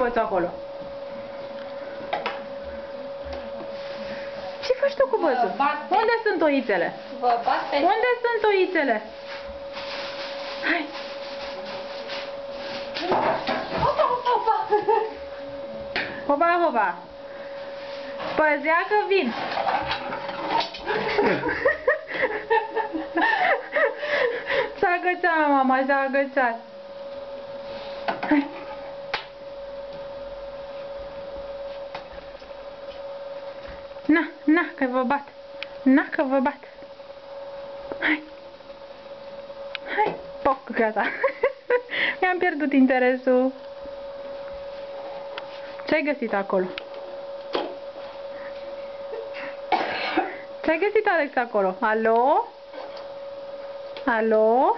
bățul acolo? Ce faci tu cu bățul? Unde sunt oițele? Vă bat pe... Unde sunt oițele? Hai! Opa, opa! Hopa, hopa! Păzea că vin! S-a agățat, mama, s-a agățat! Hai! Na, na, că vă bat! Na, că vă bat! Hai! Hai! Poc, gata! Mi-am pierdut interesul! Ce-ai găsit acolo? Ce-ai găsit, Alex, acolo? Alo? Alo?